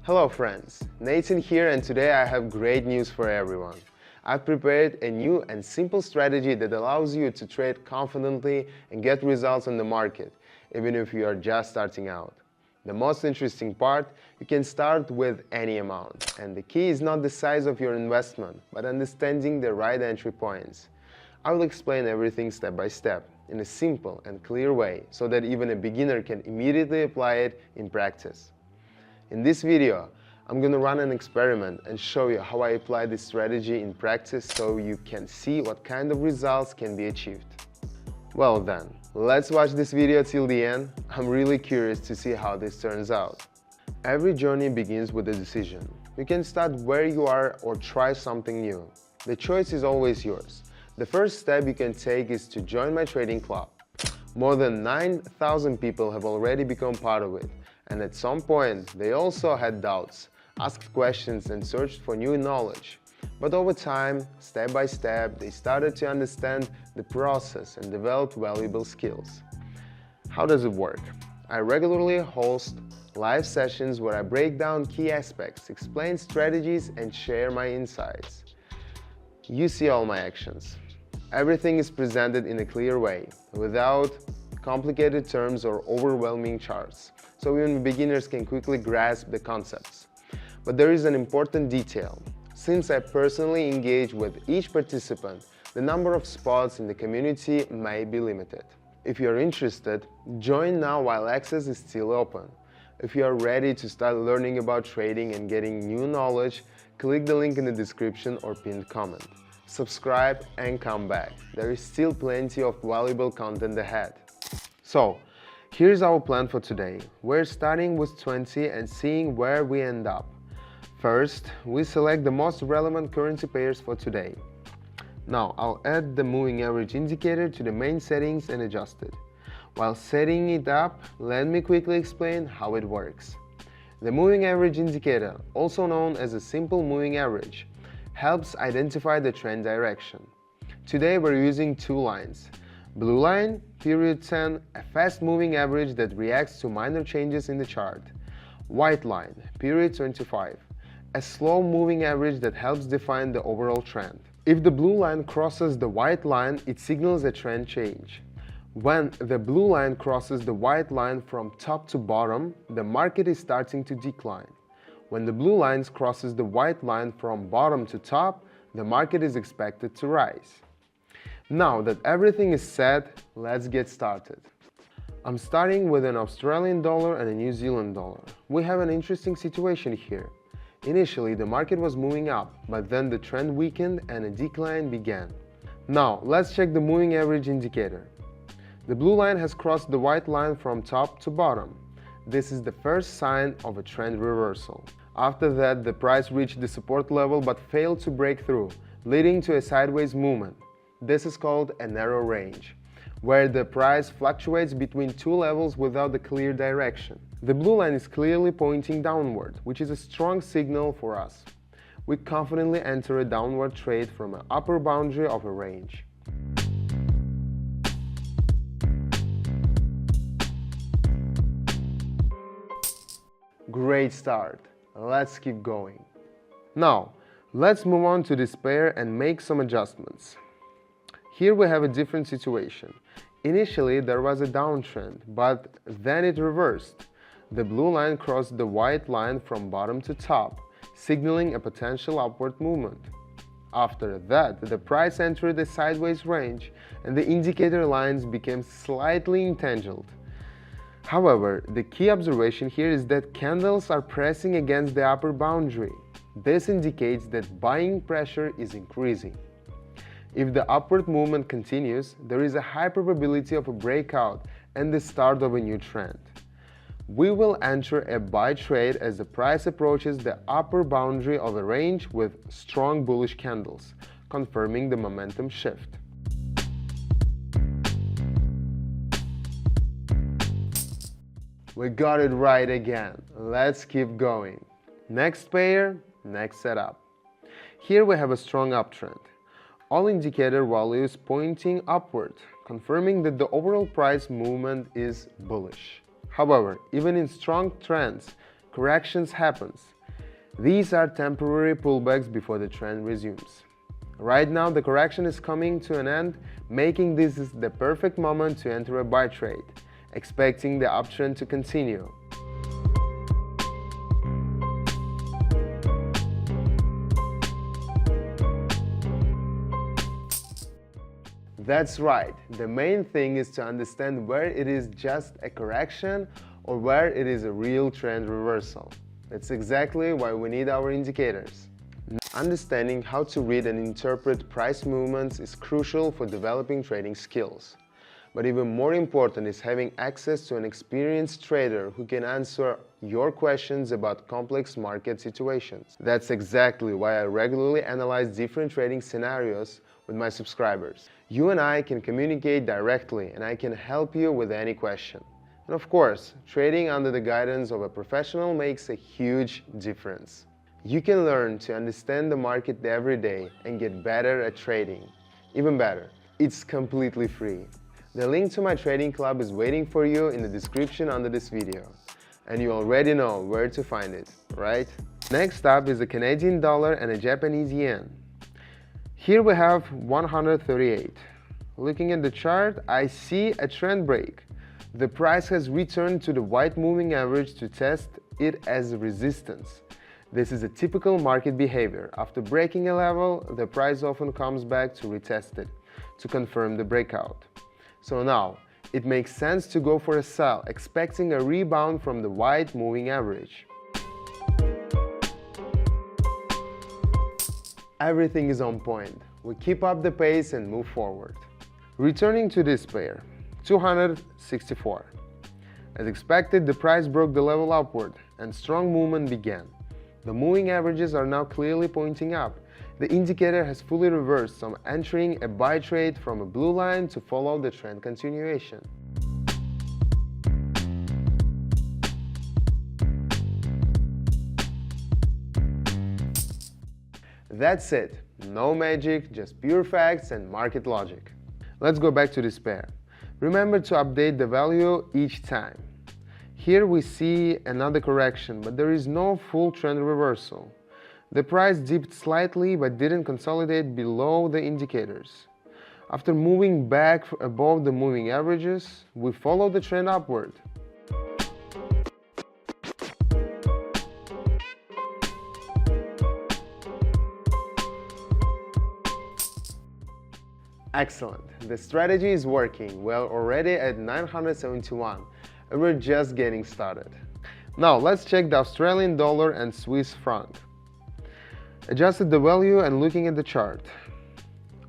Hello friends, Nathan here, and today I have great news for everyone. I've prepared a new and simple strategy that allows you to trade confidently and get results on the market, even if you are just starting out. The most interesting part, you can start with any amount, and the key is not the size of your investment, but understanding the right entry points. I will explain everything step by step, in a simple and clear way, so that even a beginner can immediately apply it in practice. In this video, I'm going to run an experiment and show you how I apply this strategy in practice so you can see what kind of results can be achieved. Well then, let's watch this video till the end. I'm really curious to see how this turns out. Every journey begins with a decision. You can start where you are or try something new. The choice is always yours. The first step you can take is to join my trading club. More than 9,000 people have already become part of it, and at some point they also had doubts, asked questions and searched for new knowledge. But over time, step by step, they started to understand the process and developed valuable skills. How does it work? I regularly host live sessions where I break down key aspects, explain strategies and share my insights. You see all my actions. Everything is presented in a clear way, without complicated terms or overwhelming charts, so even beginners can quickly grasp the concepts. But there is an important detail. Since I personally engage with each participant, the number of spots in the community may be limited. If you are interested, join now while access is still open. If you are ready to start learning about trading and getting new knowledge, click the link in the description or pinned comment. Subscribe and come back. There is still plenty of valuable content ahead. So, here's our plan for today. We're starting with 20 and seeing where we end up. First, we select the most relevant currency pairs for today. Now, I'll add the moving average indicator to the main settings and adjust it. While setting it up, let me quickly explain how it works. The moving average indicator, also known as a simple moving average, helps identify the trend direction. Today we're using two lines. Blue line, period 10, a fast moving average that reacts to minor changes in the chart. White line, period 25, a slow moving average that helps define the overall trend. If the blue line crosses the white line, it signals a trend change. When the blue line crosses the white line from top to bottom, the market is starting to decline. When the blue line crosses the white line from bottom to top, the market is expected to rise. Now that everything is set, let's get started. I'm starting with an Australian dollar and a New Zealand dollar. We have an interesting situation here. Initially, the market was moving up, but then the trend weakened and a decline began. Now, let's check the moving average indicator. The blue line has crossed the white line from top to bottom. This is the first sign of a trend reversal. After that, the price reached the support level but failed to break through, leading to a sideways movement. This is called a narrow range, where the price fluctuates between two levels without a clear direction. The blue line is clearly pointing downward, which is a strong signal for us. We confidently enter a downward trade from an upper boundary of a range. Great start. Let's keep going. Now, let's move on to this pair and make some adjustments. Here we have a different situation. Initially, there was a downtrend, but then it reversed. The blue line crossed the white line from bottom to top, signaling a potential upward movement. After that, the price entered a sideways range and the indicator lines became slightly entangled. However, the key observation here is that candles are pressing against the upper boundary. This indicates that buying pressure is increasing. If the upward movement continues, there is a high probability of a breakout and the start of a new trend. We will enter a buy trade as the price approaches the upper boundary of a range with strong bullish candles, confirming the momentum shift. We got it right again. Let's keep going. Next pair, next setup. Here we have a strong uptrend. All indicator values pointing upward, confirming that the overall price movement is bullish. However, even in strong trends, corrections happens. These are temporary pullbacks before the trend resumes. Right now, the correction is coming to an end, making this the perfect moment to enter a buy trade, expecting the uptrend to continue. That's right, the main thing is to understand where it is just a correction or where it is a real trend reversal. That's exactly why we need our indicators. Understanding how to read and interpret price movements is crucial for developing trading skills. But even more important is having access to an experienced trader who can answer your questions about complex market situations. That's exactly why I regularly analyze different trading scenarios with my subscribers. You and I can communicate directly, and I can help you with any question. And of course, trading under the guidance of a professional makes a huge difference. You can learn to understand the market every day and get better at trading. Even better, it's completely free. The link to my trading club is waiting for you in the description under this video. And you already know where to find it, right? Next up is the Canadian dollar and a Japanese yen. Here we have 138. Looking at the chart, I see a trend break. The price has returned to the white moving average to test it as resistance. This is a typical market behavior. After breaking a level, the price often comes back to retest it, to confirm the breakout. So now, it makes sense to go for a sell, expecting a rebound from the white moving average. Everything is on point. We keep up the pace and move forward. Returning to this pair, 264. As expected, the price broke the level upward and strong movement began. The moving averages are now clearly pointing up. The indicator has fully reversed, so I'm entering a buy trade from a blue line to follow the trend continuation. That's it. No magic, just pure facts and market logic. Let's go back to this pair. Remember to update the value each time. Here we see another correction, but there is no full trend reversal. The price dipped slightly but didn't consolidate below the indicators. After moving back above the moving averages, we follow the trend upward. Excellent, the strategy is working. We're already at 971 and we're just getting started. Now let's check the Australian dollar and Swiss franc. Adjusted the value and looking at the chart.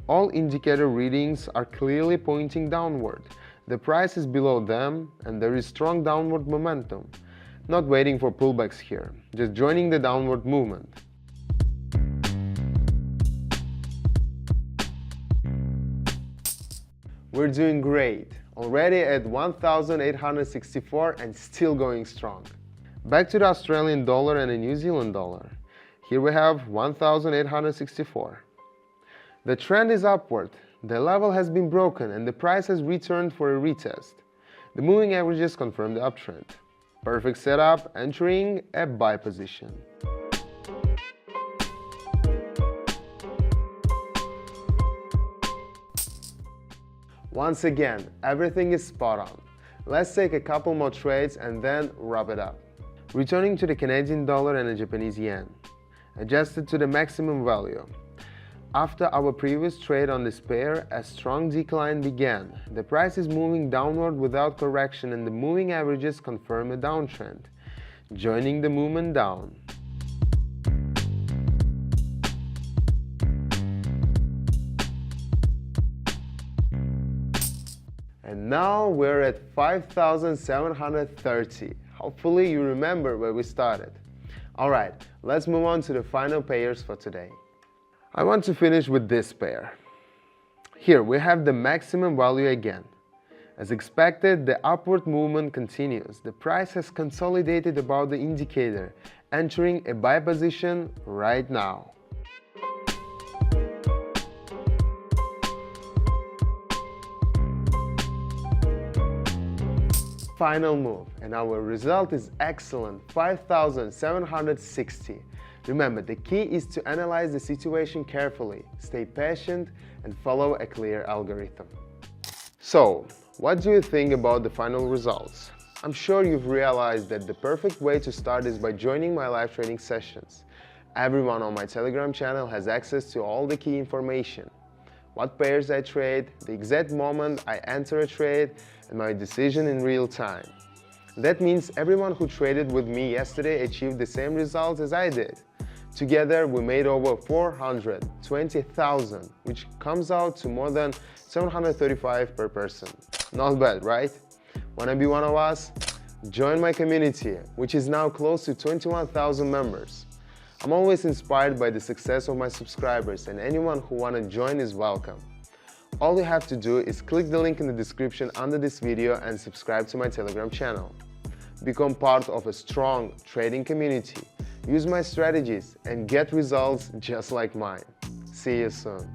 All indicator readings are clearly pointing downward. The price is below them and there is strong downward momentum. Not waiting for pullbacks here, just joining the downward movement. We're doing great, already at 1,864 and still going strong. Back to the Australian dollar and the New Zealand dollar. Here we have 1,864. The trend is upward, the level has been broken and the price has returned for a retest. The moving averages confirm the uptrend. Perfect setup, entering a buy position. Once again, everything is spot on. Let's take a couple more trades and then wrap it up. Returning to the Canadian dollar and the Japanese yen. Adjusted to the maximum value. After our previous trade on this pair, a strong decline began. The price is moving downward without correction and the moving averages confirm a downtrend, joining the movement down. And now we're at 5,730. Hopefully you remember where we started. Alright, let's move on to the final pairs for today. I want to finish with this pair. Here we have the maximum value again. As expected, the upward movement continues. The price has consolidated above the indicator, entering a buy position right now. final move, and our result is excellent, 5,760. Remember, the key is to analyze the situation carefully, stay patient, and follow a clear algorithm. So, what do you think about the final results? I'm sure you've realized that the perfect way to start is by joining my live trading sessions. Everyone on my Telegram channel has access to all the key information. What pairs I trade, the exact moment I enter a trade, and my decision in real time. That means everyone who traded with me yesterday achieved the same results as I did. Together, we made over 420,000, which comes out to more than 735 per person. Not bad, right? Wanna be one of us? Join my community, which is now close to 21,000 members. I'm always inspired by the success of my subscribers, and anyone who wanna join is welcome. All you have to do is click the link in the description under this video and subscribe to my Telegram channel. Become part of a strong trading community. Use my strategies and get results just like mine. See you soon.